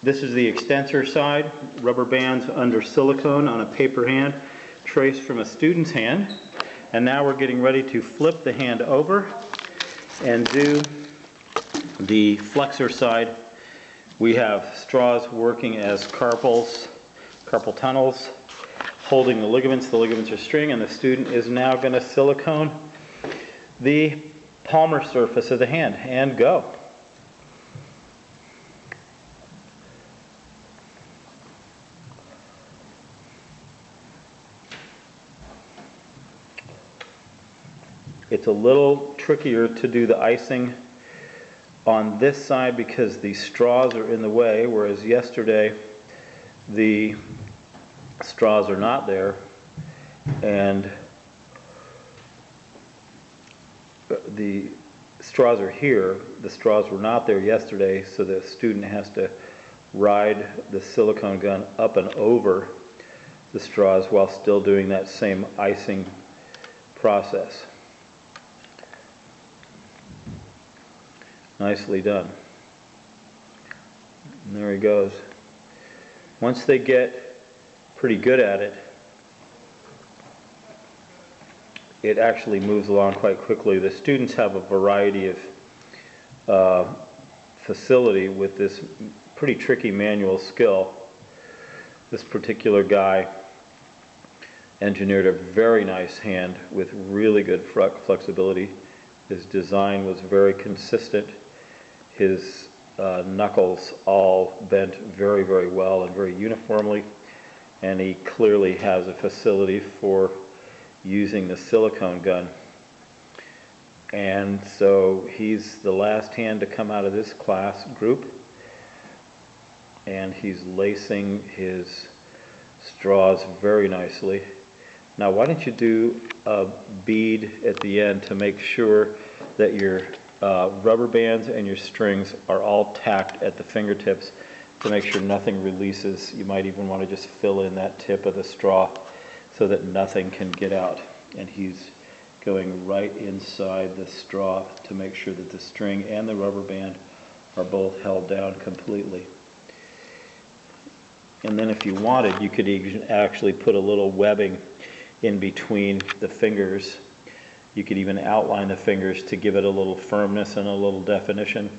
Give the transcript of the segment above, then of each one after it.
This is the extensor side, rubber bands under silicone on a paper hand, traced from a student's hand. And now we're getting ready to flip the hand over and do the flexor side. We have straws working as carpal tunnels, holding the ligaments. The ligaments are string, and the student is now going to silicone the palmar surface of the hand. And go. It's a little trickier to do the icing on this side because the straws are in the way, whereas yesterday the straws are not there, and the straws are here. The straws were not there yesterday, so the student has to ride the silicone gun up and over the straws while still doing that same icing process. Nicely done. And there he goes. Once they get pretty good at it, it actually moves along quite quickly. The students have a variety of facility with this pretty tricky manual skill. This particular guy engineered a very nice hand with really good flexibility. His design was very consistent. His knuckles all bent very, very well and very uniformly, and he clearly has a facility for using the silicone gun. And so he's the last hand to come out of this class group, and he's lacing his straws very nicely. Now why don't you do a bead at the end to make sure that your rubber bands and your strings are all tacked at the fingertips to make sure nothing releases. You might even want to just fill in that tip of the straw so that nothing can get out. And he's going right inside the straw to make sure that the string and the rubber band are both held down completely. And then if you wanted, you could actually put a little webbing in between the fingers. You could even outline the fingers to give it a little firmness and a little definition,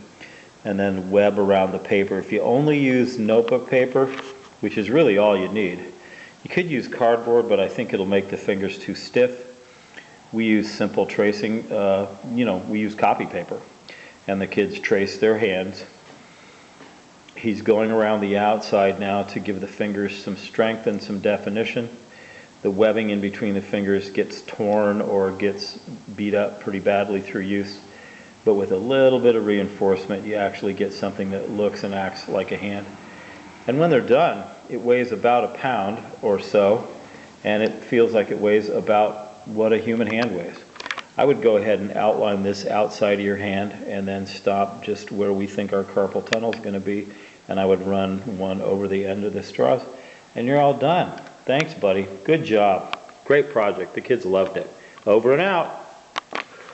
and then web around the paper. If you only use notebook paper, which is really all you need, you could use cardboard, but I think it'll make the fingers too stiff. We use simple tracing, we use copy paper, and the kids trace their hands. He's going around the outside now to give the fingers some strength and some definition. The webbing in between the fingers gets torn or gets beat up pretty badly through use, but with a little bit of reinforcement you actually get something that looks and acts like a hand. And when they're done, it weighs about a pound or so, and it feels like it weighs about what a human hand weighs. I would go ahead and outline this outside of your hand and then stop just where we think our carpal tunnel is going to be, and I would run one over the end of the straws, and you're all done. Thanks, buddy. Good job. Great project. The kids loved it. Over and out.